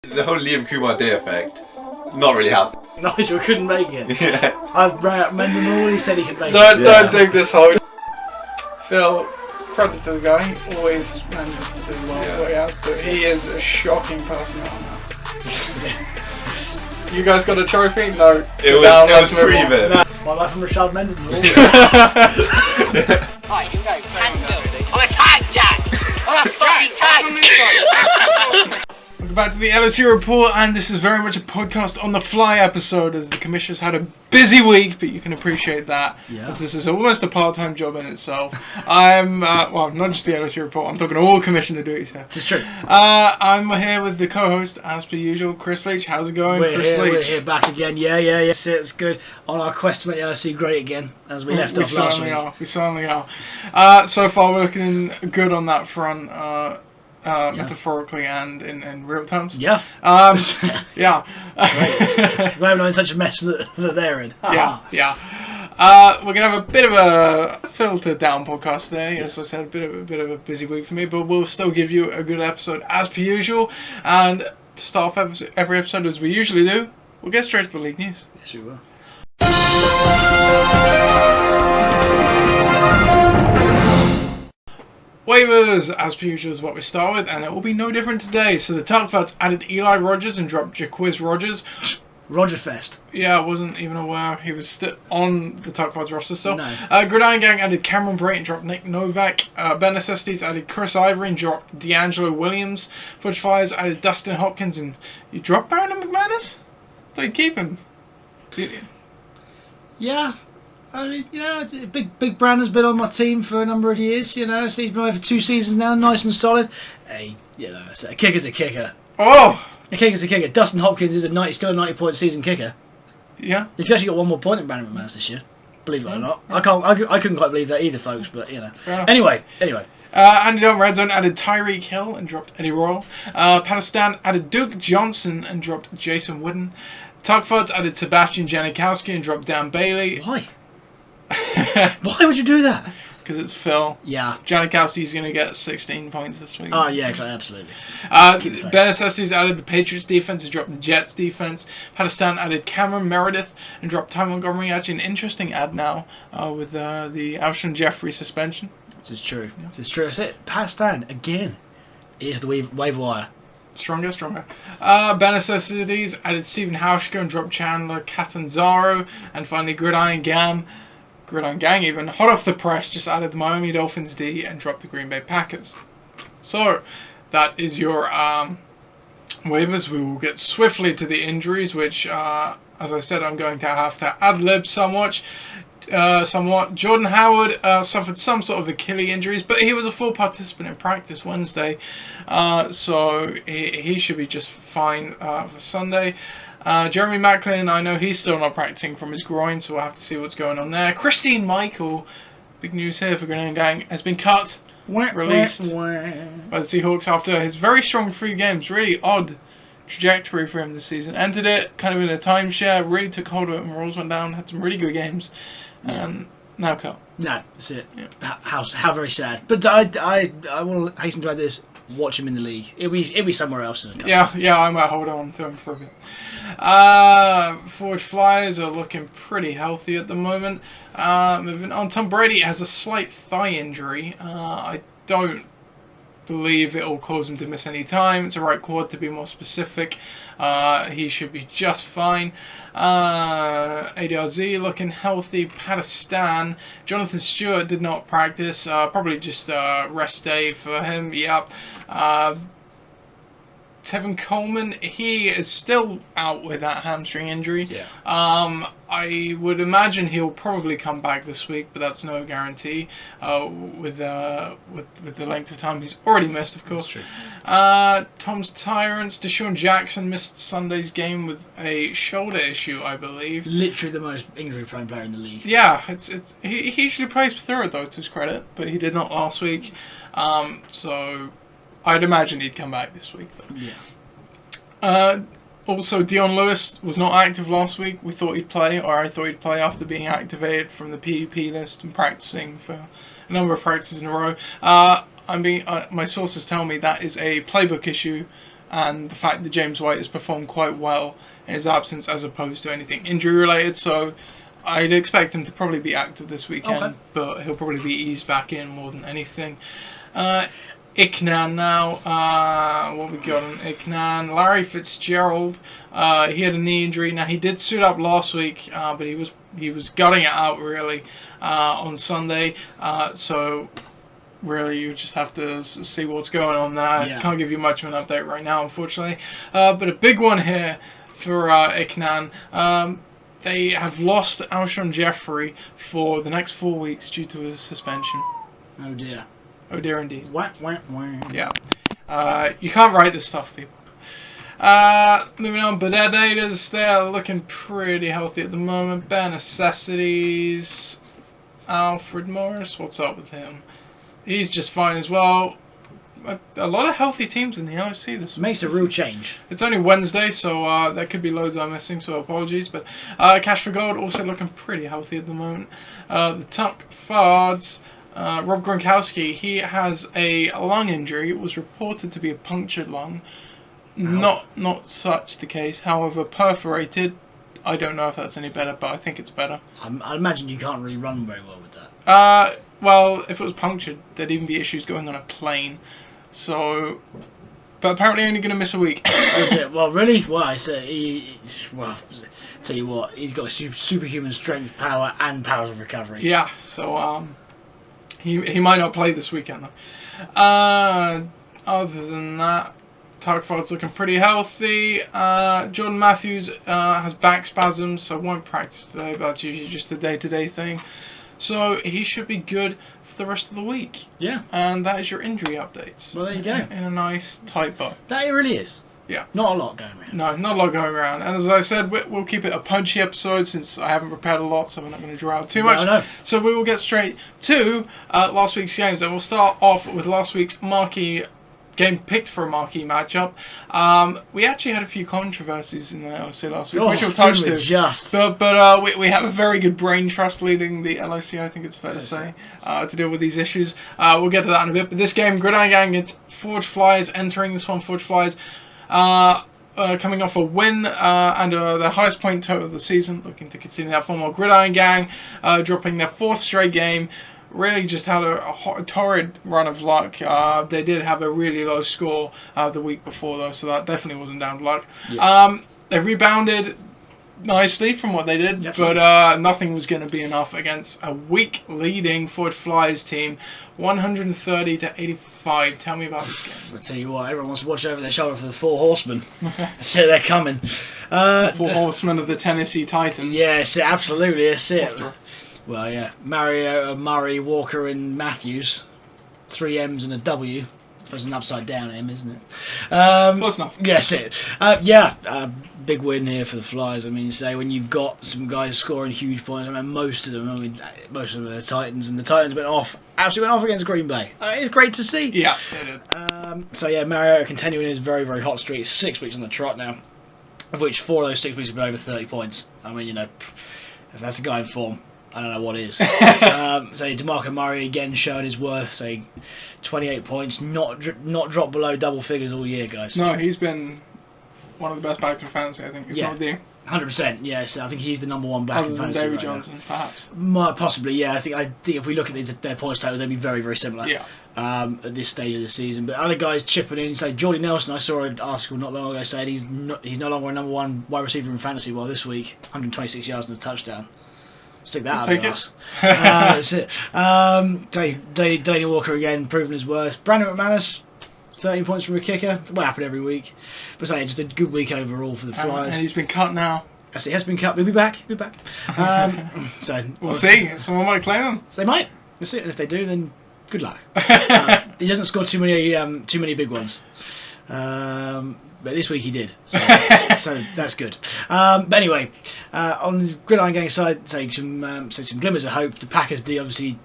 The whole Liam Kumar Day effect, not really happened. Nigel couldn't make it. Yeah. I've rang up Mendon all, he said he could make it. Don't dig this hole. Phil, credit to the guy, he always manages to do well what he has to. He is a shocking person right now. You guys got a trophy? No. It was pre-bit. No, my life from Rashad Mendon. Right, you guys, I'm a tag jack! I'm a fucking tag! Welcome back to the LOC Report, and this is very much a podcast on the fly episode as the Commissioners had a busy week, but you can appreciate that as this is almost a part-time job in itself. I'm, well, not just the LOC Report, I'm talking to all Commissioner duties here. It's true. I'm here with the co-host, as per usual, Chris Leach. How's it going, Chris Leach? We're here back again. Yeah. It's good. On our quest to make the LOC great again, as we left off last week. We certainly are. So far, we're looking good on that front. Metaphorically and in real terms. Yeah. Yeah. We haven't known such a mess that they're in. Yeah. We're gonna have a bit of a filtered down podcast today. As I said, a bit of a busy week for me, but we'll still give you a good episode as per usual. And to start off every episode as we usually do, we'll get straight to the league news. Yes, we will. Waivers, as per usual, is what we start with, and it will be no different today. So the Tarkvats added Eli Rogers and dropped Jaquiz Rogers. Roger Fest. Yeah, I wasn't even aware he was still on the Tarkvats roster still. No. Gridiron Gang added Cameron Bray and dropped Nick Novak. Ben Necessities added Chris Ivory and dropped D'Angelo Williams. Fudge Flyers added Dustin Hopkins and... You dropped Brandon McManus? They keep him. Yeah. I mean, Big Brandon's been on my team for a number of years, so he's been away for 2 seasons now, nice and solid. Hey, a kicker's a kicker. Oh! A kicker's a kicker. Dustin Hopkins is still a 90-point season kicker. Yeah. He's actually got 1 more point than Brandon McManus this year, believe it or not. I couldn't quite believe that either, folks, but, Anyway. Andy Don Red Zone added Tyreek Hill and dropped Eddie Royal. Pakistan added Duke Johnson and dropped Jason Wooden. Tarkvats added Sebastian Janikowski and dropped Dan Bailey. Why? Why would you do that? Because it's Phil. Yeah. Janikowski's going to get 16 points this week. Oh, yeah, absolutely. Ben Necessities added the Patriots defense and dropped the Jets defense. Pakistan added Cameron Meredith and dropped Ty Montgomery. Actually, an interesting ad now with the Alshon Jeffrey suspension. This is true. Yeah. This is true. That's it. Pakistan, again, is the waiver wire. Stronger. Ben Necessities added Stephen Hauschka and dropped Chandler Catanzaro. And finally, Gridiron Gang even, hot off the press, just added the Miami Dolphins D and dropped the Green Bay Packers. So, that is your waivers. We will get swiftly to the injuries, which, as I said, I'm going to have to ad-lib somewhat. Jordan Howard suffered some sort of Achilles injuries, but he was a full participant in practice Wednesday, so he should be just fine for Sunday. Jeremy Macklin, I know he's still not practicing from his groin, so we'll have to see what's going on there. Christine Michael, big news here for Gridiron Gang, has been cut, released by the Seahawks after his very strong 3 games. Really odd trajectory for him this season. Entered it kind of in a timeshare, really took hold of it when rules went down, had some really good games, and now cut. No, that's it. Yeah. How very sad. But I will hasten to add this. Watch him in the league. It'll be somewhere else in a couple. Yeah, I might hold on to him for a bit. Forge Flyers are looking pretty healthy at the moment. Moving on, Tom Brady has a slight thigh injury. I don't believe it will cause him to miss any time. It's a right quad to be more specific. He should be just fine. ADRZ looking healthy. Pakistan, Jonathan Stewart did not practice. Probably just a rest day for him. Yep. Tevin Coleman, he is still out with that hamstring injury. Yeah. I would imagine he'll probably come back this week, but that's no guarantee. With the length of time he's already missed, of course. That's true. Tom's Tyrants, Deshaun Jackson missed Sunday's game with a shoulder issue, I believe. Literally the most injury-prone player in the league. Yeah, he usually plays through it though, to his credit, but he did not last week. So I'd imagine he'd come back this week, though. Yeah. Also, Dion Lewis was not active last week. I thought he'd play after being activated from the PUP list and practicing for a number of practices in a row. My sources tell me that is a playbook issue and the fact that James White has performed quite well in his absence as opposed to anything injury related. So I'd expect him to probably be active this weekend, but he'll probably be eased back in more than anything. Iknan now. What we got on Iknan? Larry Fitzgerald. He had a knee injury. Now he did suit up last week, but he was gutting it out really on Sunday. So really, you just have to see what's going on there. Yeah. Can't give you much of an update right now, unfortunately. But a big one here for Iknan. They have lost Alshon Jeffrey for the next 4 weeks due to his suspension. Oh dear. Oh dear indeed. Wah, wah, wah. Yeah. You can't write this stuff, people. Moving on, Benedators, they're looking pretty healthy at the moment. Bare Necessities. Alfred Morris, what's up with him? He's just fine as well. A lot of healthy teams in the LOC this week. Makes a real change. It's only Wednesday, so there could be loads I'm missing, so apologies. But Cash for Gold also looking pretty healthy at the moment. The Tuck Fards, Rob Gronkowski, he has a lung injury. It was reported to be a punctured lung. Not such the case, however, perforated. I don't know if that's any better, but I think it's better. I imagine you can't really run very well with that. Well, if it was punctured, there'd even be issues going on a plane. So, but apparently only going to miss a week. Okay, well, really? Well, I said tell you what, he's got superhuman strength, power, and powers of recovery. Yeah, so he might not play this weekend though. Other than that, Tarkford's looking pretty healthy. Jordan Matthews has back spasms, so won't practice today, but that's usually just a day-to-day thing. So he should be good for the rest of the week. Yeah. And that is your injury updates. Well, there you go. In a nice tight bow. That it really is. Yeah. Not a lot going around. No, not a lot going around. And as I said, we'll keep it a punchy episode since I haven't prepared a lot, so we're not going to draw out too much. No. So we will get straight to last week's games, and we'll start off with last week's marquee game picked for a marquee matchup. We actually had a few controversies in the LOC last week, which we'll touch to. But we have a very good brain trust leading the LOC, I think it's fair to say, to deal with these issues. We'll get to that in a bit. But this game, Gridiron Gang against Forge Flyers, entering this one, Forge Flyers, coming off a win and their highest point total of the season, looking to continue that form. While Gridiron Gang dropping their 4th straight game. Really just had a torrid run of luck. They did have a really low score the week before though, so that definitely wasn't down to luck. Yeah. They rebounded nicely from what they did, but nothing was going to be enough against a weak leading Forge Flyers team, 130 to 85. Tell me about this game. I'll tell you what, everyone wants to watch over their shoulder for the 4 horsemen. So they're coming. 4 horsemen of the Tennessee Titans. Yes, absolutely, that's it. Well, yeah, Mario, Murray, Walker, and Matthews. 3 M's and a W. That's an upside down M, isn't it? Close enough. Yes, it. Big win here for the Flyers. I mean, say when you've got some guys scoring huge points. I mean, most of them are the Titans, and the Titans absolutely went off against Green Bay. It's great to see. Yeah, they did. So yeah, Mario continuing his very, very hot streak. 6 weeks on the trot now, of which 4 of those 6 weeks have been over 30 points. I mean, if that's a guy in form, I don't know what is. DeMarco Murray again showing his worth. Say 28 points, not dropped below double figures all year, guys. No, he's been one of the best backs in fantasy, I think. Not the 100%. Yes, I think he's the #1 back in fantasy. David right Johnson, now. perhaps. Possibly, yeah. I think if we look at their points totals, they'd be very, very similar. Yeah. At this stage of the season, but other guys chipping in. Say Jordy Nelson, I saw an article not long ago saying he's no longer a #1 wide receiver in fantasy. Well, this week, 126 yards and a touchdown. Stick that out of us. That's it. Daniel Walker again proving his worth. Brandon McManus, 13 points from a kicker. It won't happen every week, but say just a good week overall for the Flyers. And he's been cut now. Yes, he has been cut. He'll be back. So we'll see. Someone might claim him. So they might. That's it. And if they do, then good luck. He doesn't score too many big ones. But this week he did, so that's good. But anyway, on the Gridiron Gang side, some glimmers of hope. The Packers D obviously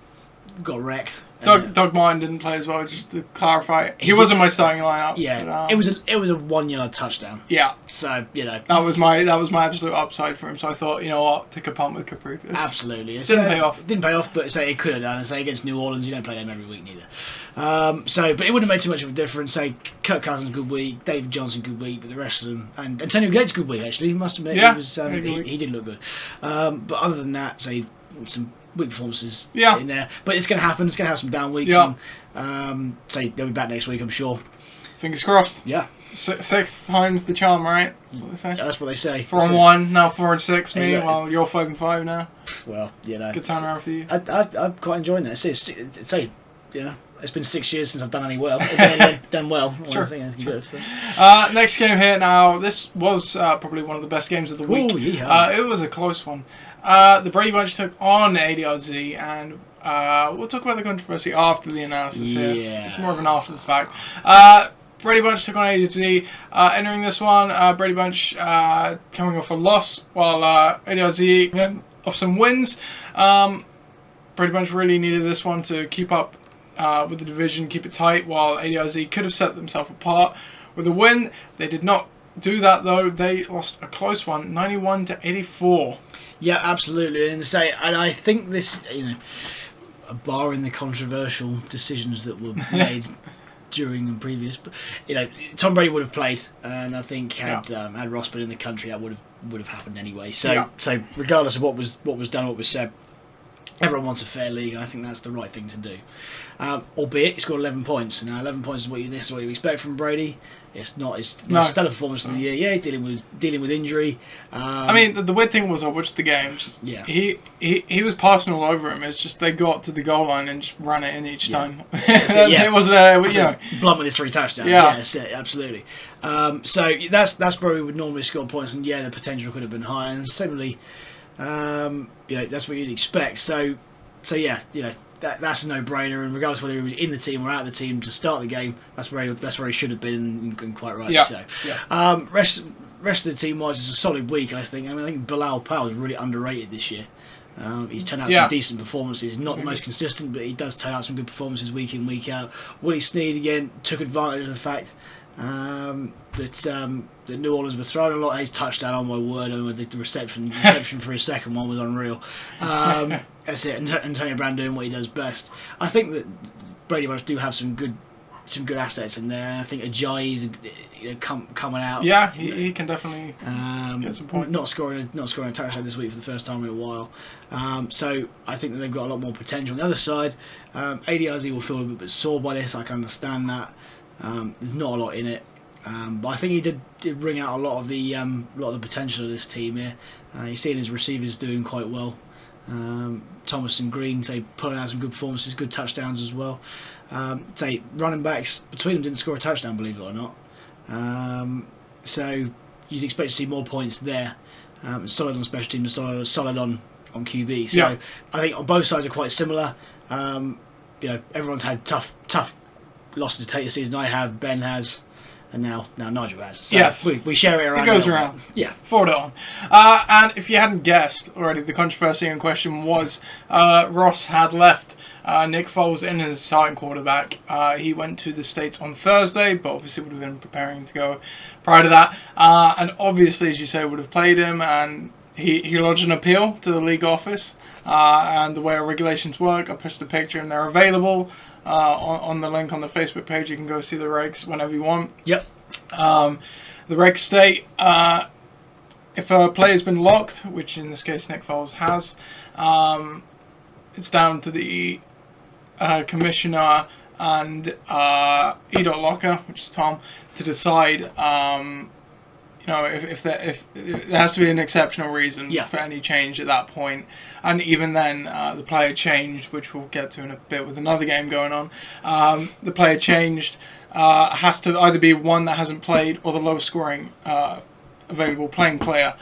got wrecked. Doug Martin didn't play as well. Just to clarify, he wasn't my starting lineup. Yeah, but, it was a 1 yard touchdown. Yeah. So that was my absolute upside for him. So I thought, you know what, take a punt with Capri. Absolutely, it didn't pay off. Didn't pay off, but say it could have done. And say against New Orleans, you don't play them every week neither. But it wouldn't have made too much of a difference. Say Kirk Cousins good week, David Johnson good week, but the rest of them, and Antonio Gates good week actually. He must admit, he did look good. But other than that, say some weak performances in there, but it's going to happen. It's going to have some down weeks. Yeah. And, say they'll be back next week, I'm sure. Fingers crossed. Yeah. Sixth time's the charm, right? That's what they say. Yeah, that's what they say. 4-1, now 4-6. Me, Exactly. well, you're 5-5 now. Well, you know, good turnaround for you. I'm quite enjoying that. It's been 6 years since I've done any well. Done well. Sure. Good, so. Next game here now. This was probably one of the best games of the week. Ooh, yeah. It was a close one. The Brady Bunch took on ADRZ, and we'll talk about the controversy after the analysis here. It's more of an after the fact. Brady Bunch took on ADRZ. Entering this one, Brady Bunch coming off a loss, while ADRZ off some wins. Brady Bunch really needed this one to keep up with the division, keep it tight, while ADRZ could have set themselves apart with a win. They did not do that though. They lost a close one, 91-84. Yeah, absolutely. And I think this, barring the controversial decisions that were made during and previous, but Tom Brady would have played, and I think had Ross been in the country, that would have happened anyway. So regardless of what was done, what was said, everyone wants a fair league, and I think that's the right thing to do. Albeit he scored 11 points. Now 11 points is what you expect from Brady. It's not his stellar performance of the year. Yeah, dealing with injury. I mean, the weird thing was I watched the games. Yeah. He was passing all over him. It's just they got to the goal line and just ran it in each time. It wasn't Blunt with his 3 touchdowns. Yeah, absolutely. So that's where we would normally score points, and the potential could have been higher. And similarly, that's what you'd expect. So that's a no-brainer, and regardless of whether he was in the team or out of the team to start the game, that's where he should have been, and quite rightly so. Yeah. Rest of the team-wise, it's a solid week, I think. I think Bilal Powell is really underrated this year. He's turned out some decent performances. He's not the most consistent, but he does turn out some good performances week in, week out. Willie Snead, again, took advantage of the fact that New Orleans were throwing a lot. His touchdown, on my word, the reception for his second one was unreal. That's it. Antonio Brown doing what he does best. I think that Brady Bunch do have some good assets in there, and I think Ajayi's coming out. Yeah, he can definitely get some points. Not scoring a touchdown this week for the first time in a while. So I think that they've got a lot more potential. On the other side, ADRZ will feel a bit sore by this. I can understand that. There's not a lot in it. But I think he did bring out a lot of the potential of this team here. You're seeing his receivers doing quite well. Thomas and Green pulling out some good performances, good touchdowns as well. Running backs between them didn't score a touchdown, believe it or not. So you'd expect to see more points there. Solid on special teams, solid on QB. So I think on both sides are quite similar. Everyone's had tough losses to take this season. I have, Ben has, and now Nigel has. So yes. We share it around. It goes around. Yeah. Forward on. And if you hadn't guessed already, the controversy in question was Ross had left Nick Foles in as starting quarterback. He went to the States on Thursday, but obviously would have been preparing to go prior to that. And obviously, as you say, would have played him, and he lodged an appeal to the league office. And the way our regulations work, I posted a picture and they're available. On the link on the Facebook page, you can go see the regs whenever you want. Yep. The regs state if a player's been locked, which in this case Nick Foles has, it's down to the commissioner and E.Locker, which is Tom, to decide. If there has to be an exceptional reason for any change at that point. And even then, the player changed, which we'll get to in a bit with another game going on. The player changed has to either be one that hasn't played or the lowest scoring available playing player,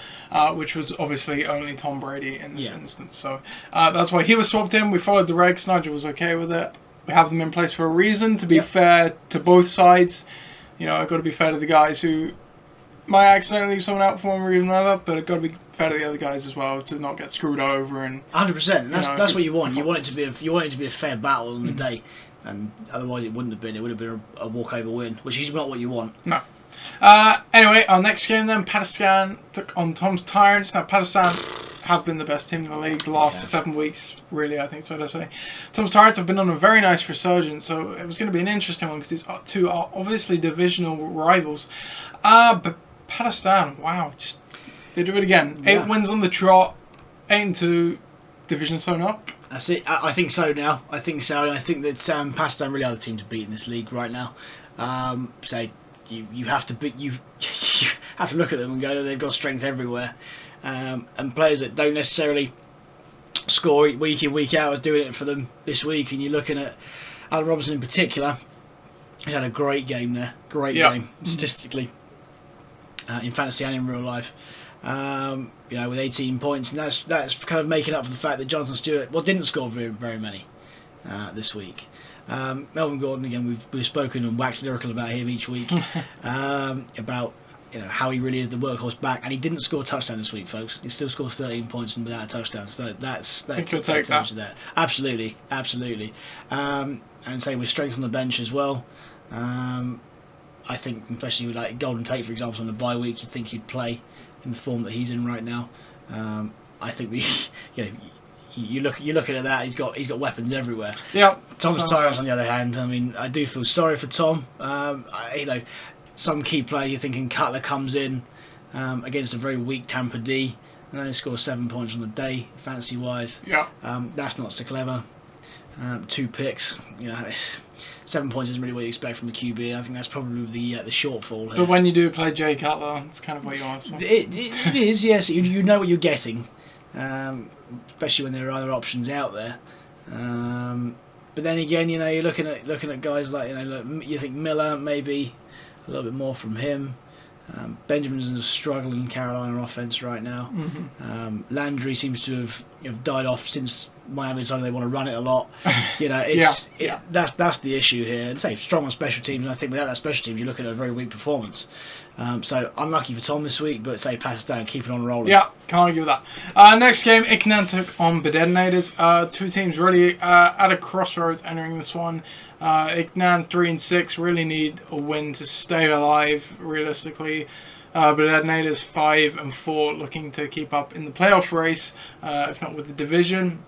which was obviously only Tom Brady in this instance. So that's why he was swapped in. We followed the regs. Nigel was okay with it. We have them in place for a reason, to be fair to both sides. I've got to be fair to the guys who might accidentally leave someone out for one reason or another, but it's got to be fair to the other guys as well to not get screwed over. And 100%. That's what you want. You want it to be a fair battle on the day, and otherwise it wouldn't have been. It would have been a walkover win, which is not what you want. No. Anyway, our next game then, Pakistan took on Tom's Tyrants. Now, Pakistan have been the best team in the league the last 7 weeks, really, I think so to say. Tom's Tyrants have been on a very nice resurgence, so it was going to be an interesting one because these two are obviously divisional rivals. But Pakistan, wow, just they do it again. 8 wins on the trot, 8-2, division sewn up. That's it. I think so now. I think so. And I think that Pakistan really are the team to beat in this league right now. You have to you have to look at them and go, they've got strength everywhere, and players that don't necessarily score week in week out are doing it for them this week. And you're looking at Alan Robinson in particular. He's had a great game there, game statistically, in fantasy and in real life. With 18 points, and that's kind of making up for the fact that Jonathan Stewart didn't score very many this week. Melvin Gordon, again, we've spoken and waxed lyrical about him each week, about how he really is the workhorse back, and he didn't score a touchdown this week, folks. He still scored 13 points and without a touchdown, so that's take that. Absolutely. And same with strength on the bench as well. I think, especially with like Golden Tate, for example, on the bye week, you think he'd play in the form that he's in right now. I think you're looking at that. He's got weapons everywhere. Yeah. Tom's Tyrants, on the other hand, I mean, I do feel sorry for Tom. Some key player you're thinking Cutler comes in against a very weak Tampa D and only scores 7 points on the day, fantasy wise. Yeah. That's not so clever. 2 picks. 7 points isn't really what you expect from a QB. I think that's probably the shortfall here. But when you do play Jay Cutler, it's kind of what you ask for. It is, yes. You know what you're getting, especially when there are other options out there. But then again, you're looking at guys like you think Miller, maybe a little bit more from him. Benjamin's in a struggling Carolina offense right now. Mm-hmm. Landry seems to have died off since Miami decided they want to run it a lot. That's the issue here. And say strong on special teams, and I think without that special teams, you're looking at a very weak performance. So unlucky for Tom this week, but say Pakistan keep it on rolling. Yeah, can't argue with that. Next game, Iknan took on the Detonators. 2 teams really at a crossroads entering this one. Iknan 3-6 really need a win to stay alive realistically. But Detonators 5-4 looking to keep up in the playoff race, if not with the division.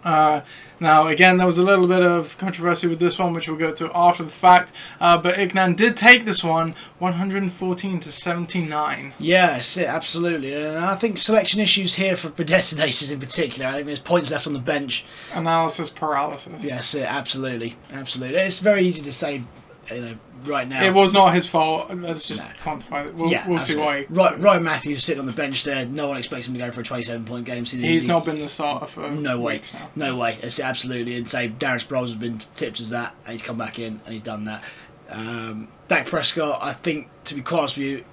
Now, again, there was a little bit of controversy with this one, which we'll go to after the fact. But Iknan did take this one, 114-79. Yes, absolutely. And I think selection issues here for Detonators in particular. I think there's points left on the bench. Analysis paralysis. Yes, absolutely. It's very easy to say, right now. It was not his fault. Let's just quantify it. We'll see why. Ryan Matthews sitting on the bench there. No one expects him to go for a 27-point game. He's not been the starter for weeks now. No way. It's absolutely. And say Darren Sproles has been tipped as that, and he's come back in and he's done that. Dak Prescott, I think, to be quite honest with you,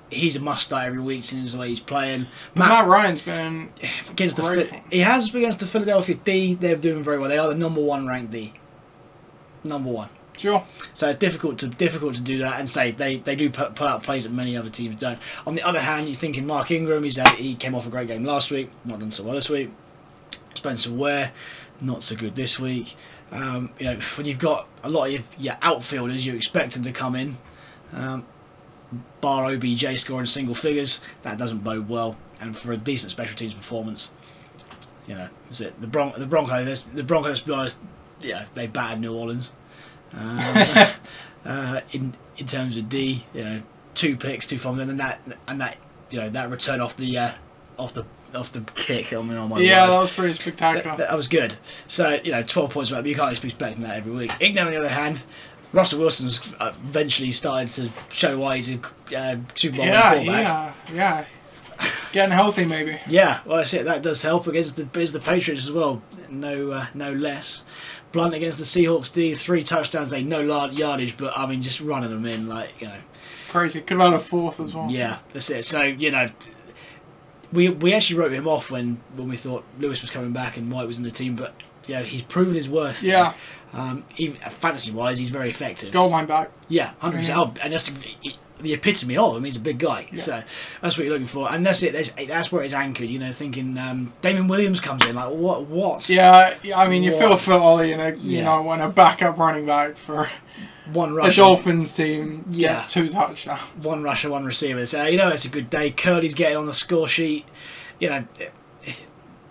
he's a must start every week since the way he's playing. Matt Ryan's been against he has against the Philadelphia D. They're doing very well. They are the number 1 ranked D. Number 1. Sure. So it's difficult to do that, and say they do put out plays that many other teams don't. On the other hand, you're thinking Mark Ingram. He came off a great game last week, not done so well this week. Spencer Ware, not so good this week. When you've got a lot of your outfielders, you expect them to come in. Bar OBJ scoring single figures, that doesn't bode well. And for a decent special teams performance, is it the Broncos? The Broncos, to be honest, they battered New Orleans. In terms of D, 2 picks, 2 from them, and that return off the kick. On my that was pretty spectacular. That was good. So 12 points back, but you can't be expecting that every week. Ignan, on the other hand, Russell Wilson's eventually started to show why he's a Super Bowl quarterback. Yeah. Getting healthy, maybe. Yeah, well, that's it. That does help against the Patriots as well. No less. Blunt against the Seahawks D, 3 touchdowns. They no yardage, but I mean, just running them in crazy. Could have had a 4th as well. Yeah, that's it. So we actually wrote him off when we thought Lewis was coming back and White was in the team, but he's proven his worth. Yeah. Even fantasy-wise, he's very effective. Goal line back. Yeah, 100%. Oh, and that's the epitome of him. He's a big guy, so that's what you're looking for, and that's it. That's where it's anchored. Thinking Damien Williams comes in, like what? Yeah, I mean, you feel for Ollie, when a backup running back for one rush, a Dolphins team gets 2 touchdowns. One rusher, one receiver. So it's a good day. Curly's getting on the score sheet.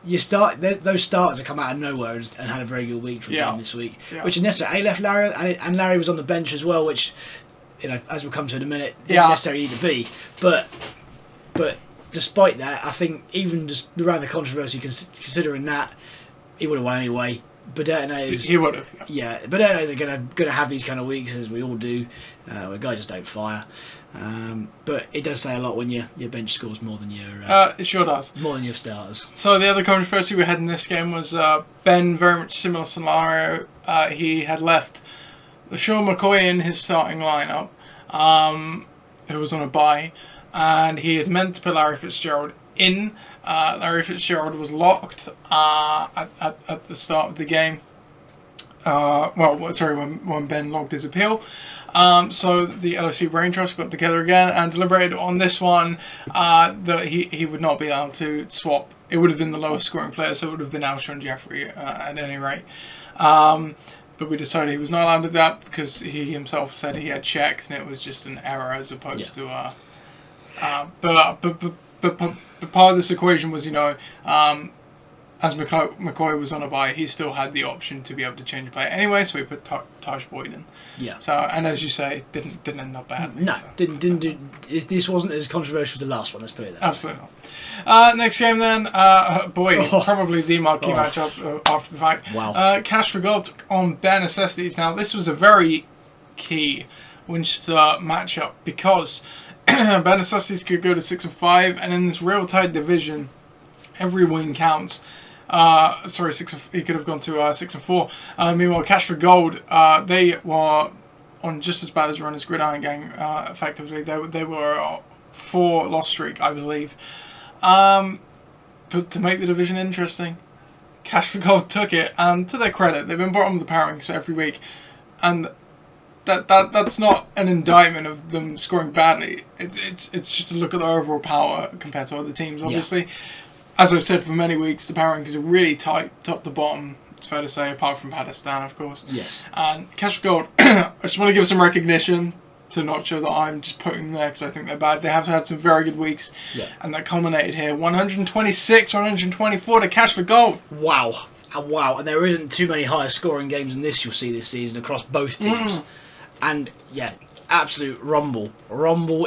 You start those starters have come out of nowhere and had a very good week from him this week, which is necessary. And he left Larry, and Larry was on the bench as well, which as we'll come to in a minute, didn't necessarily need to be. But despite that, I think even just around the controversy, considering that, he would have won anyway. He would have. Yeah, Badernets are gonna have these kind of weeks, as we all do, where guys just don't fire. But it does say a lot when your bench scores more than your. It sure does. More than your starters. So the other controversy we had in this game was Ben, very much similar scenario. He had left LeSean McCoy in his starting lineup, who was on a bye, and he had meant to put Larry Fitzgerald in. Larry Fitzgerald was locked at the start of the game. When Ben logged his appeal. So the LOC Brain Trust got together again and deliberated on this one that he would not be able to swap. It would have been the lowest scoring player, so it would have been Alshon Jeffrey at any rate. But we decided he was not allowed to do that because he himself said he had checked and it was just an error as opposed to. But part of this equation was, as McCoy was on a bye, he still had the option to be able to change the player anyway, so we put Taj Boyd in. Yeah. So, and as you say, didn't end up badly. No, didn't do. This wasn't as controversial as the last one. Let's put it that way. Absolutely not. Next game then, probably the marquee matchup after the fact. Wow. Cash for Gold took on Bare Necessities. Now, this was a very key Winchester matchup because Bare Necessities could go to 6-5, and in this real tight division, every win counts. He could have gone to 6-4. Meanwhile, Cash for Gold, they were on just as bad as run as Gridiron Gang. Effectively, they were a 4-loss streak, I believe. But to make the division interesting, Cash for Gold took it, and to their credit, they've been bottom of the power rankings every week, and that's not an indictment of them scoring badly. It's just a look at the overall power compared to other teams. Obviously, as I've said for many weeks, the power rankings are really tight, top to bottom. It's fair to say, apart from Pakistan, of course. Yes. And Cash for Gold, I just want to give some recognition to not show that I'm just putting them there because I think they're bad. They have had some very good weeks, and that culminated here. 126, 124 to Cash for Gold. Wow. And there isn't too many higher scoring games than this you'll see this season across both teams. And absolute rumble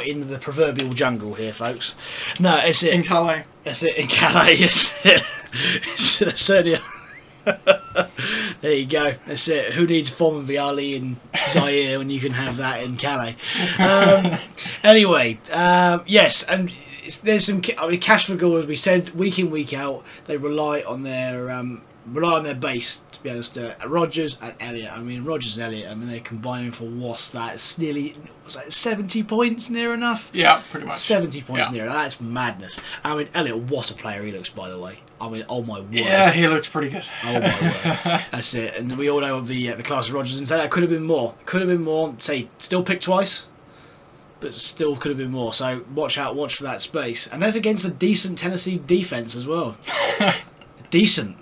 in the proverbial jungle here, folks. No, it's it in Calais. That's it in Calais. It's certainly. There you go. That's it. Who needs Forman Viali in Zaire when you can have that in Calais? Anyway, yes, and there's some. Cash for Gold, as we said, week in week out, they rely on their base. To be honest, Rodgers and Elliott. Rodgers and Elliott. They're combining for what's that? It's nearly 70 points near enough. Yeah, pretty much. 70 points near. That's madness. Elliott, what a player he looks, by the way. Oh my word. Yeah, he looks pretty good. Oh my word. That's it. And we all know of the class of Rodgers, and say that could have been more. Say still picked twice, but still could have been more. So watch for that space. And that's against a decent Tennessee defense as well. Decent.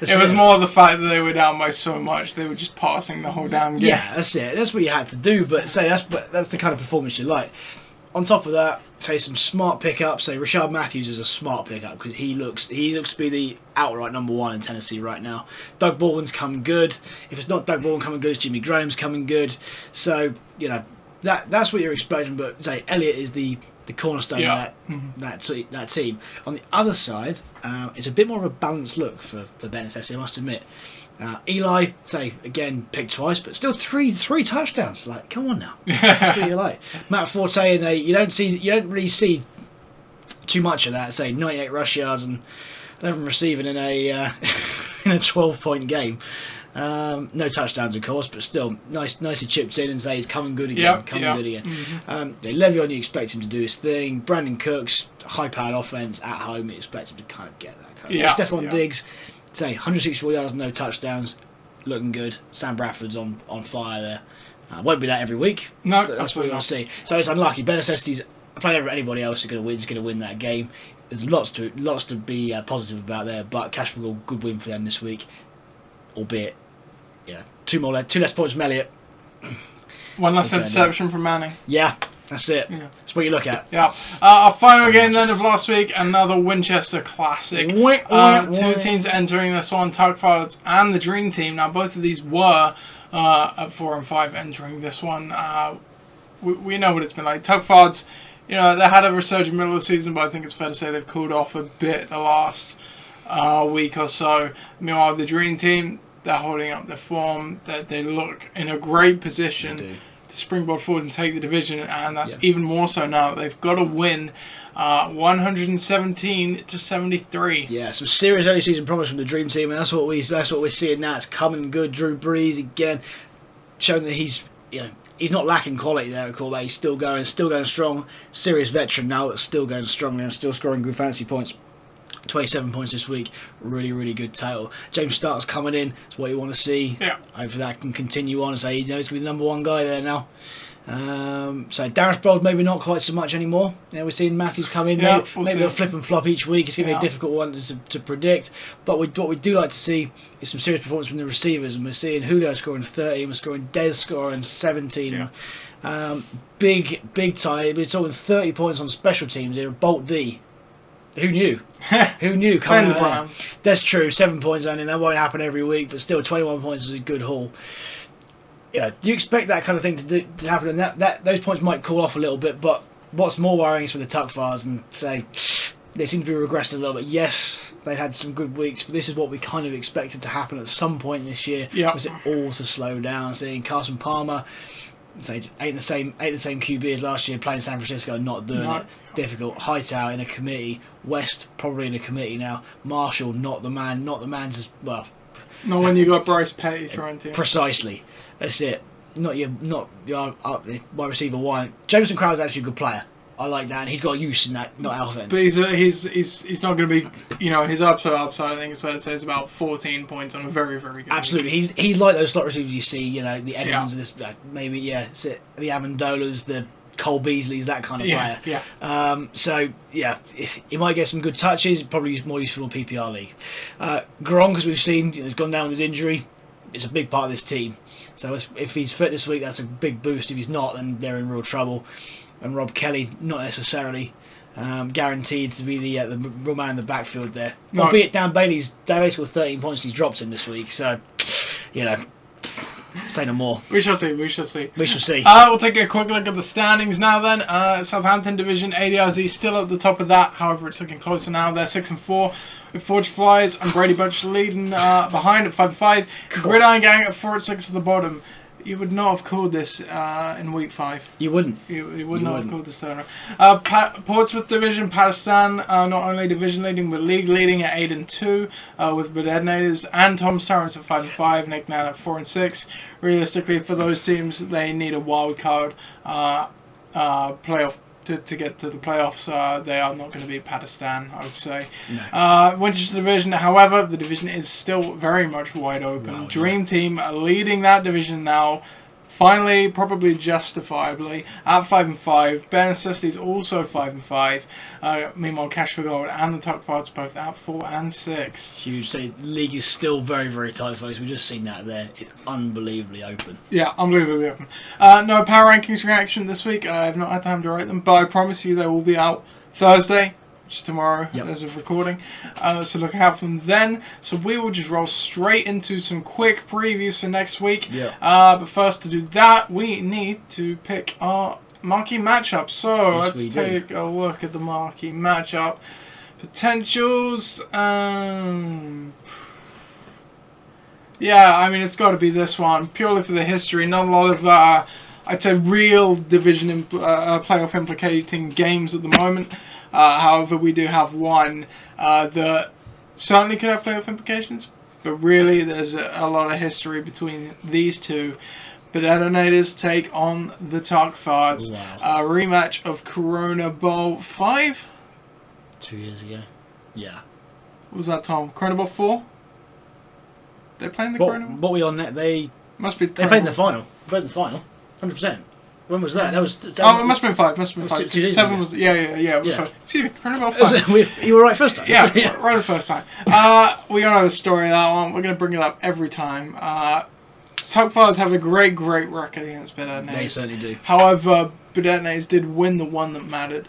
It was more the fact that they were down by so much, they were just passing the whole damn game. Yeah, that's it. That's what you had to do. But that's the kind of performance you like. On top of that, say some smart pickups. Say Rashard Matthews is a smart pickup because he looks to be the outright number one in Tennessee right now. Doug Baldwin's coming good. If it's not Doug Baldwin coming good, it's Jimmy Graham's coming good. So that's what you're expecting. But say Elliott is the cornerstone of that team. On the other side, it's a bit more of a balanced look for Ben Necessity, I must admit. Eli, say again, picked twice, but still three touchdowns. Like, come on now, that's what you like. Matt Forte, and you don't really see too much of that. Say 98 rush yards and 11 receiving in a 12-point game. No touchdowns, of course, but still nicely chipped in and say he's coming good again. Good again. Mm-hmm. Le'Veon, you expect him to do his thing. Brandon Cooks, high-powered offense at home, you expect him to kind of get that. Stephon Diggs, say 164 yards, no touchdowns, looking good. Sam Bradford's on fire there. Won't be that every week. No, that's what we're going to see. So it's unlucky. Ben Necessity's playing over anybody else who's going to win that game. There's lots to be positive about there, but Cash for Goal, good win for them this week, albeit two less points from Elliott. One less interception from Manning. Yeah, that's it. Yeah. That's what you look at. Yeah. Our final game then of last week, another Winchester Classic. Two teams entering this one, Tugfards and the Dream Team. Now both of these were at 4 and 5 entering this one. We know what it's been like. Tugfards, they had a resurgent middle of the season, but I think it's fair to say they've cooled off a bit the last week or so. Meanwhile, the Dream Team, they're holding up their form. They look in a great position to springboard forward and take the division, and that's even more so now. They've got to win 117-73. Yeah, some serious early season promise from the Dream Team, and that's what we're seeing now. It's coming good. Drew Brees again, showing that he's not lacking quality there at quarterback. He's still going strong. Serious veteran now, but still going strongly and still scoring good fantasy points. 27 points this week. Really, really good total. James Stark's coming in. That's what you want to see. Yeah. Hopefully that can continue on and say he's going to be the number one guy there now. So Darius Sproles maybe not quite so much anymore. We're seeing Matthews come in. Maybe they'll flip and flop each week. It's going to be a difficult one to predict. But what we do like to see is some serious performance from the receivers. And we're seeing Julio scoring 30. We're scoring Dez scoring 17. Big time. We're talking 30 points on special teams here. Bolt D. Who knew? Who knew? Coming out there. That's true. 7 points only. That won't happen every week, but still, 21 points is a good haul. You expect that kind of thing to happen, and that those points might cool off a little bit. But what's more worrying is for the Tuckfars, and say they seem to be regressing a little bit. Yes, they had some good weeks, but this is what we kind of expected to happen at some point this year. Was it all to slow down? Seeing Carson Palmer. Ain't the same QB as last year, playing San Francisco and not doing it. Difficult. Hightower in a committee. West probably in a committee now. Marshall not the man. Not the man to Not when you got Bryce Petty thrown to you. Precisely. That's it. Not your wide receiver one. Jameson Crowder's actually a good player. I like that, and he's got use in that offense. But he's not going to be, his upside. I think it's fair to say is about 14 points on a very, very good. Absolutely, week. He's like those slot receivers you see, the Edmonds of this, maybe it's it, the Amendolas, the Cole Beasleys, that kind of player. He might get some good touches. Probably more useful in PPR league. Gronk, as we've seen, has gone down with his injury. It's a big part of this team. So if he's fit this week, that's a big boost. If he's not, then they're in real trouble. And Rob Kelly, not necessarily guaranteed to be the real man in the backfield there. No. Albeit Dan Bailey scored 13 points and he's dropped him this week. So, say no more. We shall see. We shall see. We'll take a quick look at the standings now then. Southampton Division, ADRZ still at the top of that. However, it's looking closer now. They're 6 and 4. With Forge Flyers and Brady Bunch leading behind at 5 and 5. Gridiron Gang at 4 and 6 at the bottom. You would not have called this in week 5. You wouldn't. You would not have called this turner. Portsmouth Division, Pakistan, not only division leading but league leading at 8 and 2, with Bednators and Tom Starrance at 5 and 5, Nick Nan at 4 and 6. Realistically, for those teams, they need a wild card playoff to get to the playoffs. They are not going to beat Pakistan, I would say. No. Winchester Division, however, the division is still very much wide open. Dream Team leading that division now, finally, probably justifiably, at 5 and 5. Ben Necessity's also 5 and 5. Meanwhile, Cash for Gold and the Tuckfards both at 4 and 6. Huge. So the league is still very, very tight, folks. We've just seen that there. It's unbelievably open. Yeah, unbelievably open. No power rankings reaction this week. I have not had time to write them, but I promise you they will be out Thursday, which is tomorrow as of recording. So look out for them then. So we will just roll straight into some quick previews for next week. But first, to do that, we need to pick our marquee matchup. So let's take a look at the marquee matchup potentials. Yeah, I mean, it's got to be this one purely for the history. Not a lot of I'd say real division playoff implicating games at the moment. However, we do have one that certainly could have playoff implications, but really there's a lot of history between these two. But Detonators take on the Tuckfards. A rematch of Corona Bowl 5? 2 years ago. Yeah. What was that, Tom? Corona Bowl 4? They're playing the What, Corona one? what we on net? They Must be the played in the final. They played in the final. 100%. When was that? That was. Oh, it must have been 5. Must have been 5. 2 days 7 ago. was. Yeah. It was Yeah. 5. Excuse me, Corona 5. You were right first time. Yeah, right the first time. We all know the story of that one. We're going to bring it up every time. Tugfards have a great record against Bedetnes. They certainly do. However, Bedetnes did win the one that mattered.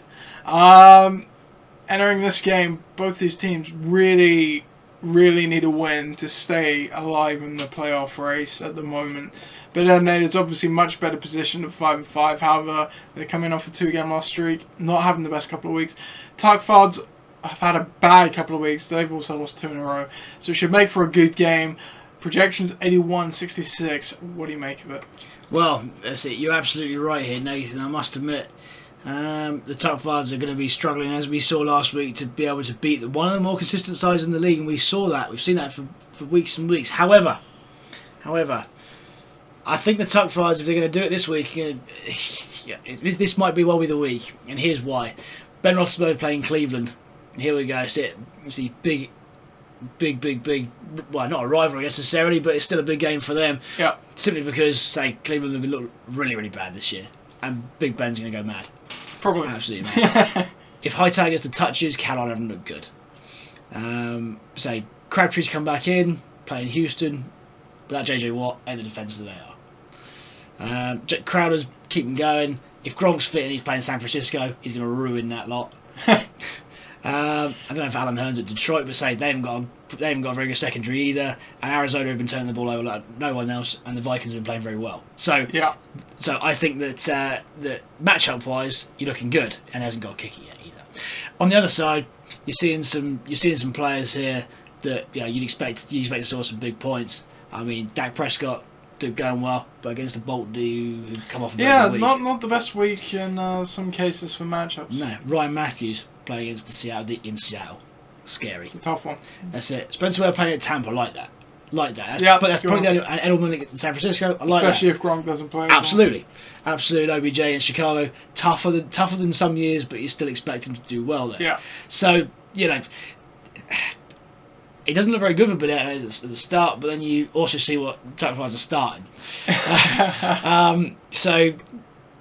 Entering this game, both these teams really need a win to stay alive in the playoff race at the moment. Bedetnes is obviously much better positioned at 5-5. However, they're coming off a 2-game loss streak, not having the best couple of weeks. Tugfards have had a bad couple of weeks. They've also lost 2 in a row, so it should make for a good game. Projections 81-66. What do you make of it? Well, that's it. You're absolutely right here, Nathan. I must admit, the Tugfards are going to be struggling, as we saw last week, to be able to beat one of the more consistent sides in the league, and we saw that. We've seen that for weeks and weeks. However, I think the Tugfards, if they're going to do it this week, this might be well be the week, and here's why. Ben Roethlisberger playing Cleveland. Here we go. It's it. See, big. Well, not a rivalry necessarily, but it's still a big game for them. Yeah. Simply because, say, Cleveland have looked really bad this year, and Big Ben's going to go mad. Probably. Absolutely mad. If Hightower gets the touches, Carolina haven't looked good. Say Crabtree's come back in, playing Houston, without JJ Watt and the defence that they are. Crowder's keeping going. If Gronk's fit and he's playing San Francisco, he's going to ruin that lot. I don't know if Alan Hearn's at Detroit, but say they haven't got a very good secondary either, and Arizona have been turning the ball over like no one else, and the Vikings have been playing very well. So yeah. So I think that that matchup wise, you're looking good, and hasn't got a kicker yet either. On the other side, you're seeing some players here that you'd expect to score some big points. I mean, Dak Prescott did going well, but against the Bolt who come off a very good week. not the best week in some cases for matchups. No, Ryan Matthews playing against the Seattle in Seattle. Scary. It's a tough one. That's it. Spencer Ware playing at Tampa, like that. Yeah, but that's probably the only. And Edelman in San Francisco, I like especially that. if Gronk doesn't play. Absolutely. OBJ in Chicago, tougher than some years, but you still expect him to do well there. Yeah. So it doesn't look very good for Bedetnes at the start, but then you also see what Tugfards are starting.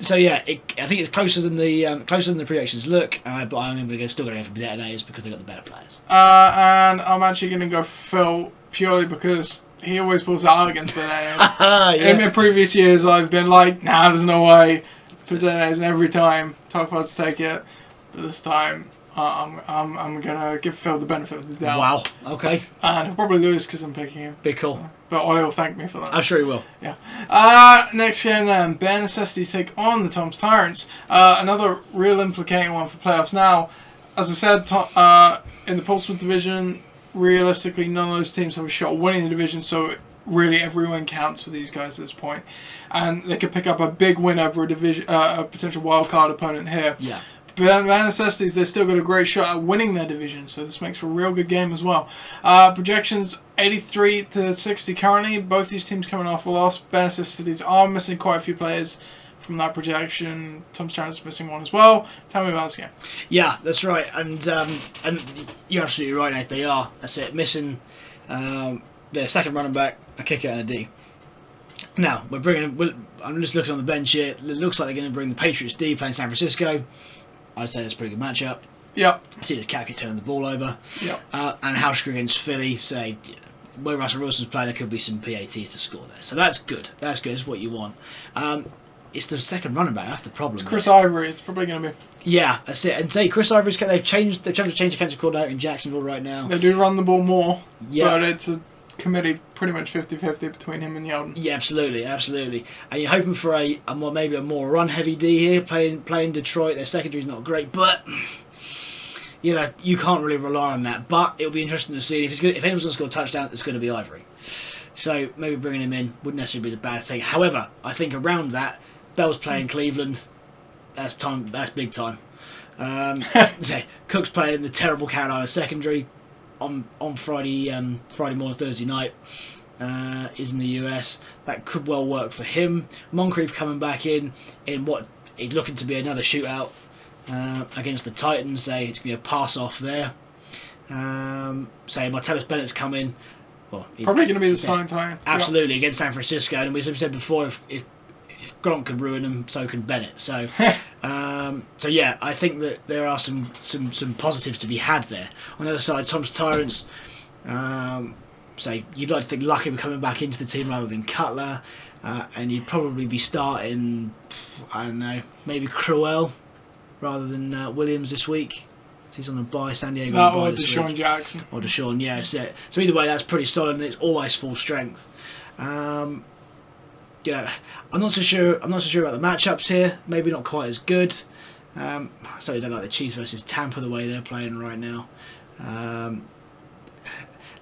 So yeah, I think it's closer than the projections look, but I'm still going to go for Bedetnes because they've got the better players. And I'm actually going to go for Phil purely because he always pulls out against Bedetnes. In previous years, I've been like, nah, there's no way. To Bedetnes, and every time Tugfards take it, but this time I'm gonna give Phil the benefit of the doubt. Wow. Okay. And he'll probably lose because I'm picking him. Be cool. So, but Ollie will thank me for that. I'm sure he will. Yeah. Next game then, Bare Necessities take on the Tom's Tyrants. Another real implicating one for playoffs. Now, as I said, in the Portsmouth division, realistically, none of those teams have a shot at winning the division. So really, every win counts for these guys at this point, and they could pick up a big win over a potential wild card opponent here. Yeah. But Bare Necessities, they've still got a great shot at winning their division, so this makes for a real good game as well. Projections 83-60 currently. Both these teams coming off a loss. Bare Necessities are missing quite a few players from that projection. Tom Stratton's missing one as well. Tell me about this game. Yeah, that's right, and you're absolutely right, Nate. They are. That's it. Missing their second running back, a kicker, and a D. Now I'm just looking on the bench here. It looks like they're going to bring the Patriots D playing San Francisco. I'd say that's a pretty good matchup. Yep. See this Kapke turning the ball over. Yep. And Hauschka against Philly. Say where Russell Wilson's playing, there could be some PATs to score there. So that's good. That's good. It's what you want. It's the second running back. That's the problem. It's Chris Ivory. It's probably going to be. Yeah, that's it. And say Chris Ivory's they've changed defensive coordinator in Jacksonville right now. They do run the ball more. Yeah. But it's a committee pretty much 50-50 between him and Yeldon. Yeah, absolutely. And you're hoping for maybe a more run-heavy D here, playing Detroit. Their secondary's not great, but you can't really rely on that. But it'll be interesting to see if anyone's going to score a touchdown, it's going to be Ivory. So maybe bringing him in wouldn't necessarily be the bad thing. However, I think around that, Bell's playing Cleveland. That's big time. Cook's playing the terrible Carolina secondary. On Friday morning, Thursday night, is in the US. That could well work for him. Moncrief coming back in what is looking to be another shootout against the Titans. Say it's going to be a pass off there. Say Martellus Bennett's come in. well, Probably going to be the starting time. Absolutely, against San Francisco. And we said before, if Gronk could ruin them, so can Bennett. So, so yeah, I think that there are some positives to be had there. On the other side, Tom's Tyrants. So you'd like to think Lucky coming back into the team rather than Cutler, and you'd probably be starting, I don't know, maybe Crowell rather than Williams this week. He's on a bye, San Diego on a bye this week. Or Deshaun Jackson. Or Deshaun, yeah. So either way, that's pretty solid, and it's almost full strength. I'm not so sure about the matchups here. Maybe not quite as good. I certainly don't like the Chiefs versus Tampa the way they're playing right now.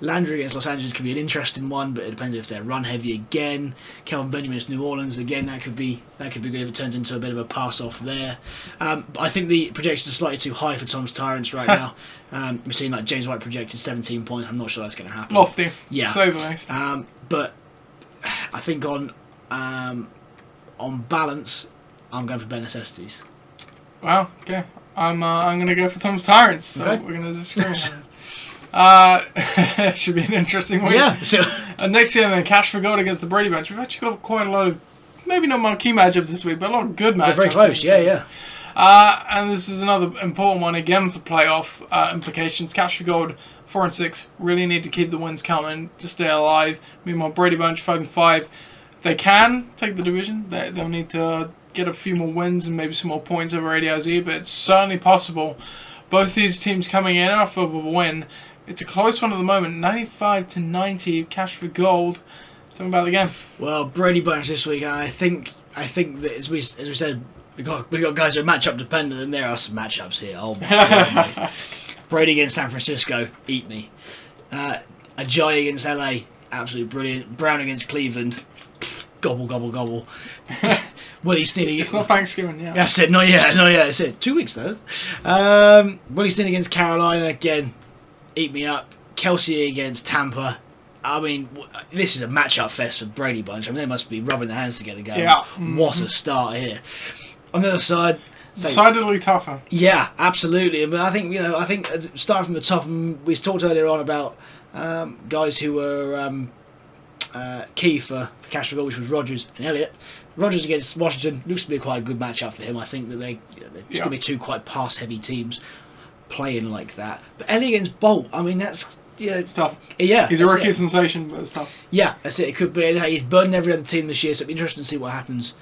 Landry against Los Angeles could be an interesting one, but it depends if they're run heavy again. Kelvin Benjamin against New Orleans again, that could be good if it turns into a bit of a pass off there. I think the projections are slightly too high for Tom's Tyrants right now. We're seeing like James White projected 17 points. I'm not sure that's going to happen. Lofty. Yeah. So nice. But I think on balance, I'm going for Ben Necessities. Wow. Okay. I'm going to go for Tom's Tyrants. So okay. We're going to disagree. Should be an interesting week. Yeah. So, next game then, Cash for Gold against the Brady Bunch. We've actually got quite a lot of, maybe not marquee matchups this week, but a lot of good matchups. They're very close. Yeah. And this is another important one again for playoff implications. Cash for Gold 4-6 really need to keep the wins coming to stay alive. Meanwhile, Brady Bunch 5-5. They can take the division. They'll need to get a few more wins and maybe some more points over ADIZ, but it's certainly possible. Both these teams coming in off of a win. It's a close one at the moment, 95-90. Cash for Gold. Tell me about the game. Well, Brady Bunch this week, and I think that as we said, we got guys who are matchup dependent, and there are some matchups here. Oh my God. Brady against San Francisco, eat me. Ajayi against LA, absolutely brilliant. Brown against Cleveland, gobble gobble gobble. Willie Snead. It's not Thanksgiving, yeah. That's it. Not yet. It's it. 2 weeks though. Willie Snead against Carolina again. Eat me up. Kelsey against Tampa. I mean, this is a matchup fest for Brady Bunch. I mean, they must be rubbing their hands together going, what a start here. On the other side... Decidedly tougher. Yeah, absolutely. But I think, starting from the top, we talked earlier on about guys who were key for Cash for Gold, which was Rodgers and Elliott. Rodgers against Washington looks to be quite a good matchup for him. I think that they're going to be two quite pass-heavy teams playing like that. But Elliott against Bolt, I mean, that's... it's tough. Yeah. He's a rookie sensation, but it's tough. Yeah, that's it. It could be. He's burdened every other team this year, so it'll be interesting to see what happens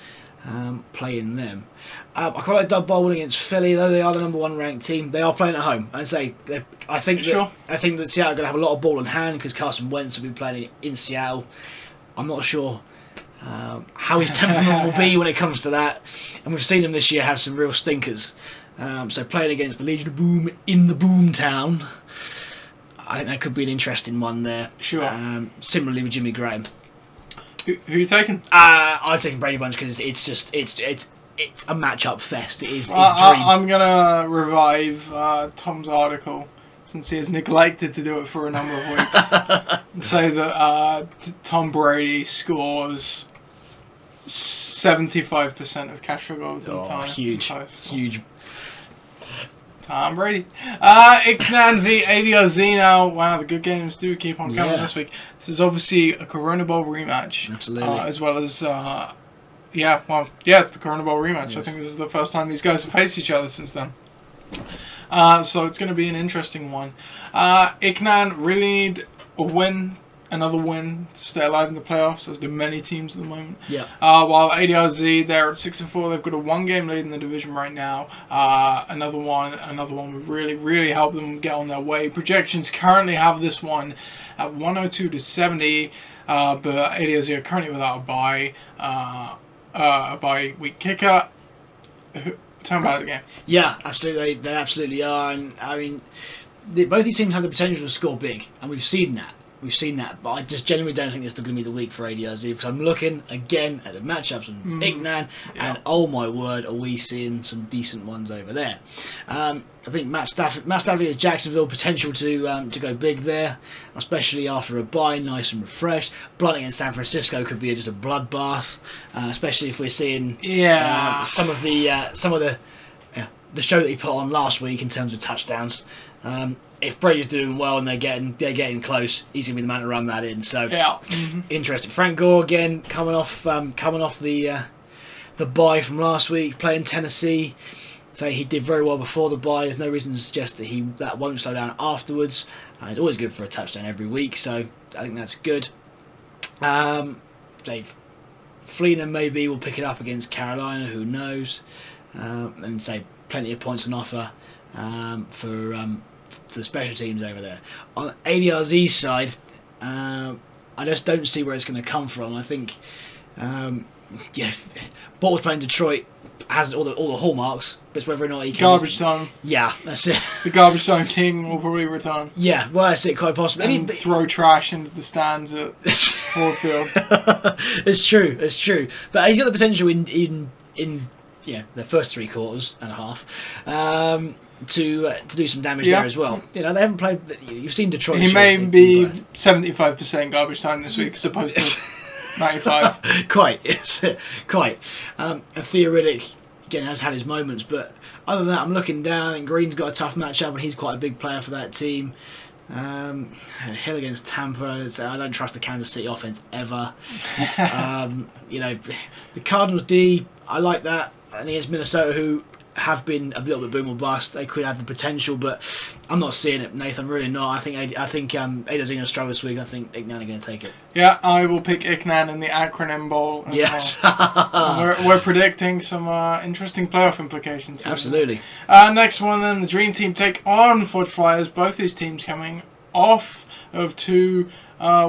playing them. I quite like Doug Baldwin against Philly, though they are the number one ranked team. They are playing at home. I think that Seattle are going to have a lot of ball in hand because Carson Wentz will be playing in Seattle. I'm not sure how his temperament will be when it comes to that. And we've seen him this year have some real stinkers. So playing against the Legion of Boom in the Boom Town, I think that could be an interesting one there. Sure. Similarly with Jimmy Graham. Who are you taking? I'm taking Brady Bunch because it's a matchup fest. It's dream. I'm gonna revive Tom's article since he has neglected to do it for a number of weeks. And say that Tom Brady scores 75% of Cash for Gold in time. Huge. Tom Brady. Iknan v ADRZ now. Wow, the good games do keep on coming this week. This is obviously a Corona Bowl rematch. Absolutely. As well as, it's the Corona Bowl rematch. Yes. I think this is the first time these guys have faced each other since then. So it's going to be an interesting one. Iknan really need a win, another win to stay alive in the playoffs, as do many teams at the moment. Yeah. While ADRZ, they're at 6-4, they've got a 1-game lead in the division right now. Another one would really help them get on their way. Projections currently have this one at 102-70, but ADRZ are currently without a bye week kicker. Tell me about the game. Yeah, absolutely. They absolutely are, and I mean, both these teams have the potential to score big, and we've seen that. But I just genuinely don't think it's going to be the week for ADRZ because I'm looking again at the matchups of Iknan, and oh my word, are we seeing some decent ones over there. I think Matt Stafford has Jacksonville potential to go big there, especially after a bye, nice and refreshed. Blunt against San Francisco could be just a bloodbath, especially if we're seeing some of the the show that he put on last week in terms of touchdowns. If Brady's doing well and they're getting close, he's gonna be the man to run that in. So interesting. Frank Gore again coming off the bye from last week, playing Tennessee. So he did very well before the bye. There's no reason to suggest that won't slow down afterwards. It's always good for a touchdown every week, so I think that's good. Dave Fleener maybe will pick it up against Carolina, who knows? And say plenty of points on offer for the special teams over there. On ADRZ's side, I just don't see where it's going to come from. I think, Baltimore's playing Detroit has all the hallmarks, but it's whether or not he can... Garbage time. Yeah, that's it. The garbage time king will probably return. Yeah, well, that's it, quite possibly. And throw trash into the stands at Ford Field. It's true. But he's got the potential in the first 3 quarters and a half to do some damage there as well. You know, they haven't played... You've seen Detroit... He may be 75% garbage time this week as opposed to 95. Quite. And Theoretic, again, has had his moments, but other than that, I'm looking down, and Green's got a tough matchup, and he's quite a big player for that team. Hill against Tampa, I don't trust the Kansas City offense ever. The Cardinals D, I like that, and against Minnesota, who have been a little bit boom or bust. They could have the potential, but I'm not seeing it, Nathan. I'm really not. I think Ada's going to struggle this week. I think Ignan are going to take it. Yeah, I will pick Ignan in the acronym bowl. Yes. Well. we're predicting some interesting playoff implications. Absolutely. Next one, then, the Dream Team take on Ford Flyers. Both these teams coming off of 2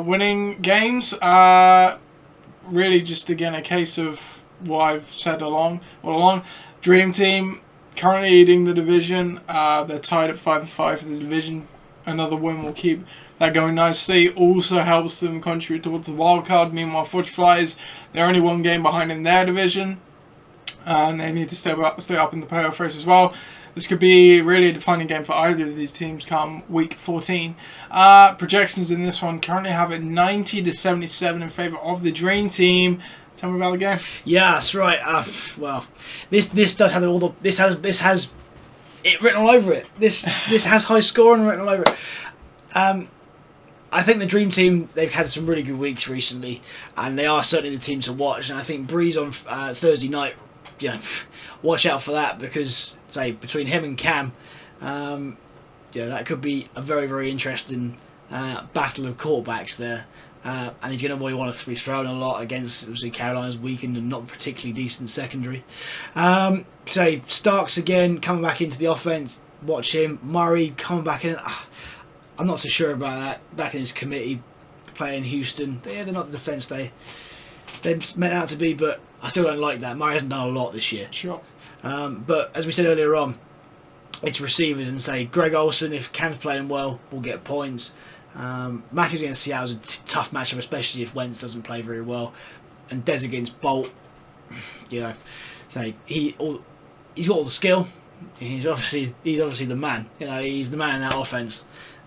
winning games. Really, just again a case of what I've said all along. Dream Team currently leading the division. They're tied at 5-5 for the division. Another win will keep that going nicely. Also helps them contribute towards the wild card. Meanwhile, Fudge Flyers, they're only 1 game behind in their division, and they need to stay up in the playoff race as well. This could be really a defining game for either of these teams come week 14. Projections in this one currently have it 90-77 in favour of the Dream Team. Tell me about the game. Yeah, that's right. Well, this does have all the this has it written all over it. This has high scoring written all over it. I think the Dream Team, they've had some really good weeks recently, and they are certainly the team to watch. And I think Breeze on Thursday night, watch out for that, because say between him and Cam, that could be a very, very interesting battle of quarterbacks there. And he's going to want to be thrown a lot against, obviously, Carolina's weakened and not particularly decent secondary. Say Starks again coming back into the offense. Watch him. Murray coming back in. I'm not so sure about that. Back in his committee, playing Houston. They're not the defense they're meant out to be, but I still don't like that. Murray hasn't done a lot this year. Sure. But as we said earlier on, it's receivers, and say Greg Olsen, if Cam's playing well, will get points. Matthews against Seattle is a tough matchup, especially if Wentz doesn't play very well. And Dez against Bolt, say he's got all the skill. He's obviously the man. He's the man in that offense,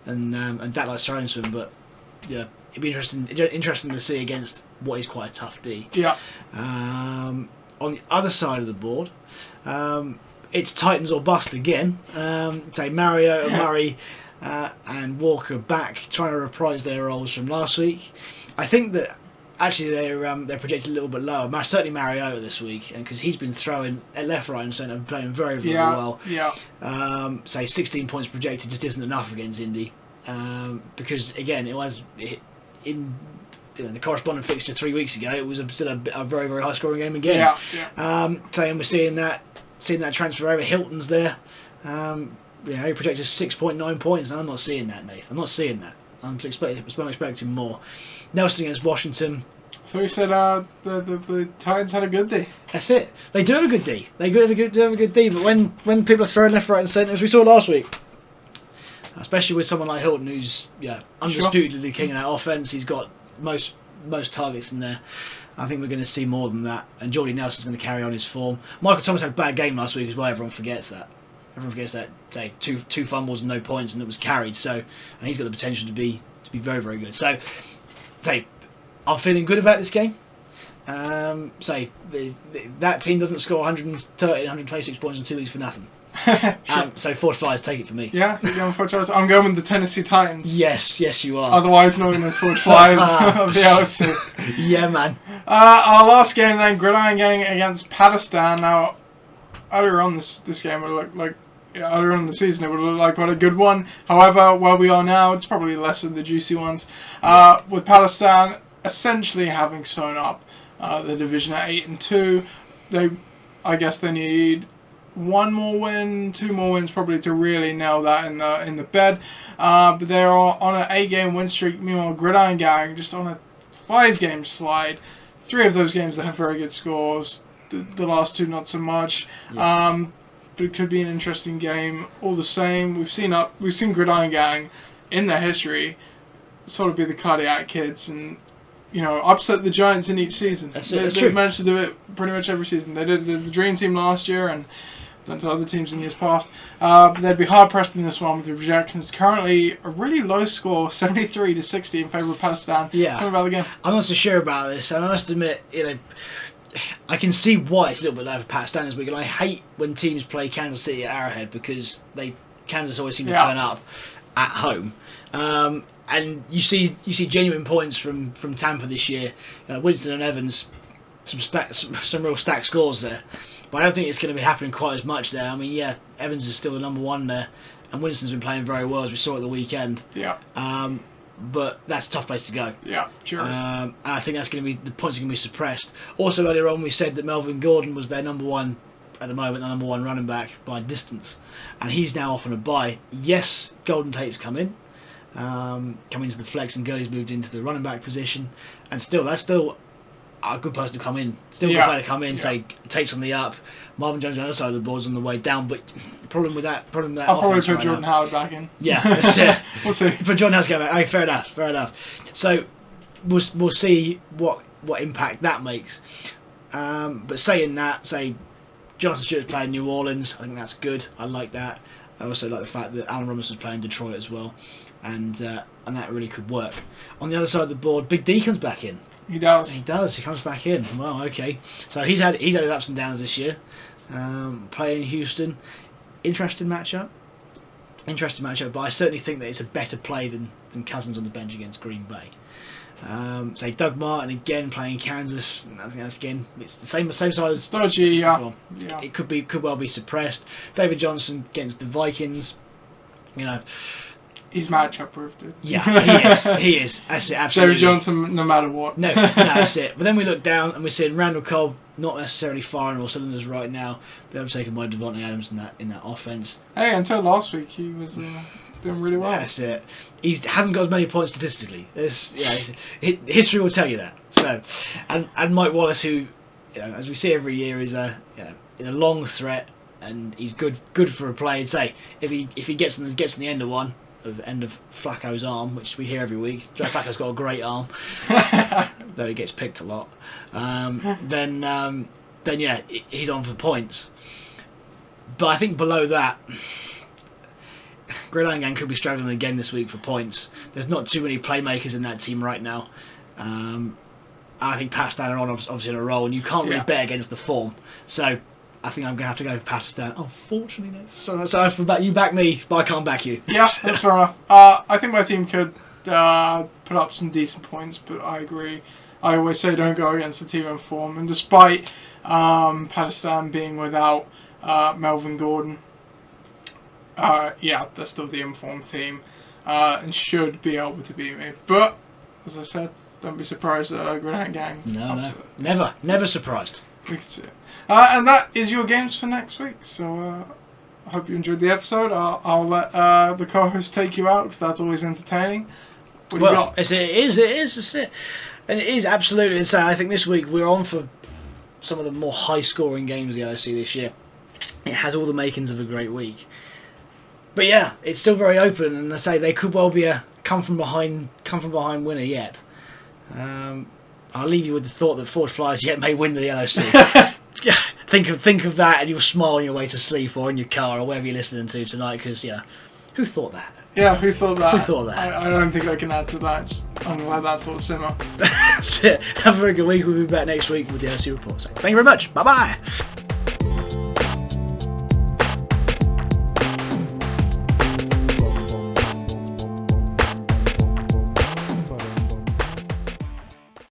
and Dak likes throwing to him. But it'd be interesting to see against what is quite a tough D. Yeah. On the other side of the board, it's Titans or bust again. Say Mario and Murray. And Walker back trying to reprise their roles from last week. I think that actually they're projected a little bit lower. Certainly Mariota this week, and because he's been throwing at left, right, and centre, playing very, very well. Yeah. Say 16 points projected just isn't enough against Indy, because again it was in the corresponding fixture 3 weeks ago. It was still a very, very high scoring game again. Yeah. And we're seeing that transfer over. Hilton's there. He projected 6.9 points, and I'm not seeing that, Nathan. I'm not seeing that. I'm expecting more. Nelson against Washington. I thought you said the Titans had a good D. That's it. They do have a good D. They do have a good D, but when people are throwing left, right, and centre, as we saw last week, especially with someone like Hilton, who's undisputedly the king of that offense, he's got most targets in there. I think we're going to see more than that, and Jordy Nelson's going to carry on his form. Michael Thomas had a bad game last week as well. Everyone forgets that. Say two fumbles and no points, and it was carried. So, and he's got the potential to be very, very good. So, say I'm feeling good about this game. Say that team doesn't score 130, 126 points in 2 weeks for nothing. So Forge Flyers, take it from me. Yeah, you're going Forge Flyers. I'm going with the Tennessee Titans. Yes, you are. Otherwise known as Forge Flyers of the LOC. Yeah, man. Our last game then, Gridiron Gang against Pakistan. Now, earlier on this game, it looked like earlier on in the season, it would look like quite a good one. However, where we are now, it's probably less of the juicy ones. With Pakistan essentially having sewn up the division at 8-2, I guess they need one more win, 2 more wins probably to really nail that in the bed. But they're on an 8-game win streak. Meanwhile, Gridiron Gang just on a 5-game slide. 3 of those games that have very good scores. The last 2 not so much. Yeah. But it could be an interesting game. All the same, we've seen Gridiron Gang in their history sort of be the cardiac kids and upset the Giants in each season. They've managed to do it pretty much every season. They did the Dream Team last year and then to other teams in years past. But they'd be hard pressed in this one with the projections. Currently, a really low score, 73-60 in favour of Pakistan. Yeah. Tell me about the game. I'm not so sure about this. I must admit, I can see why it's a little bit low for Pakistan this week, and I hate when teams play Kansas City at Arrowhead because Kansas always seem to turn up at home. And you see genuine points from Tampa this year. Winston and Evans, some real stacked scores there. But I don't think it's going to be happening quite as much there. I mean, yeah, Evans is still the number 1 there, and Winston's been playing very well as we saw at the weekend. Yeah. But that's a tough place to go. Yeah, sure. And I think that's going to be the points are going to be suppressed. Also, earlier on we said that Melvin Gordon was their number 1 at the moment, the number 1 running back by distance, and he's now off on a bye. Yes, Golden Tate's come into the flex, and Gurley's moved into the running back position, and that's still a good person to come in. Still a good player to come in. Say Tate's on the up, Marvin Jones on the other side of the board's on the way down. But the problem with that I'll probably put Jordan Howard back in. Yeah, that's it. We'll see. Put Jordan Howard back. Okay, fair enough. So we'll see what impact that makes. But saying that, say Jonathan Stewart's playing New Orleans. I think that's good. I like that. I also like the fact that Allen Robinson's playing Detroit as well, and that really could work. On the other side of the board, Big D comes back in. He does. He comes back in. Well, okay. So he's had his ups and downs this year. Playing in Houston, interesting matchup. But I certainly think that it's a better play than Cousins on the bench against Green Bay. Say Doug Martin again playing Kansas. I think that's it's the same side as dodgy. Yeah. It could well be suppressed. David Johnson against the Vikings. He's matchup proof, dude. Yeah, he is. That's it, absolutely. David Johnson, no matter what. No, that's it. But then we look down and we're seeing Randall Cobb not necessarily firing all cylinders right now, but overtaken by Devontae Adams in that offense. Hey, until last week he was doing really well. That's it. He hasn't got as many points statistically. History will tell you that. So, and Mike Wallace, who as we see every year, is a long threat, and he's good for a play. And say if he gets in the end of Flacco's arm, which we hear every week. Joe Flacco's got a great arm, though he gets picked a lot. Then yeah, he's on for points. But I think below that, Gridiron Gang could be struggling again this week for points. There's not too many playmakers in that team right now. I think Pakistan are on obviously on a roll, and you can't really bet against the form. So I think I'm going to have to go for Pakistan. Unfortunately, you back me, but I can't back you. Yeah, that's fair enough. I think my team could put up some decent points, but I agree. I always say don't go against the team in form. And despite Pakistan being without Melvin Gordon, they're still the informed team and should be able to beat me. But, as I said, don't be surprised at Gridiron Gang. No, never surprised. We can see it. And that is your games for next week. So I hope you enjoyed the episode. I'll let the co-host take you out because that's always entertaining. What do you got? It is. And it is absolutely insane. I think this week we're on for some of the more high-scoring games the LOC this year. It has all the makings of a great week. But yeah, it's still very open, and I say they could well be a come from behind winner yet. I'll leave you with the thought that Forge Flyers yet may win the LOC. Think of that, and you'll smile on your way to sleep or in your car or wherever you're listening to tonight. Because who thought that? Yeah, who thought that? Who thought that? I don't think I can add to that. I'm gonna let that sort of simmer. That's it. Have a very good week. We'll be back next week with the LOC Report. So thank you very much. Bye bye.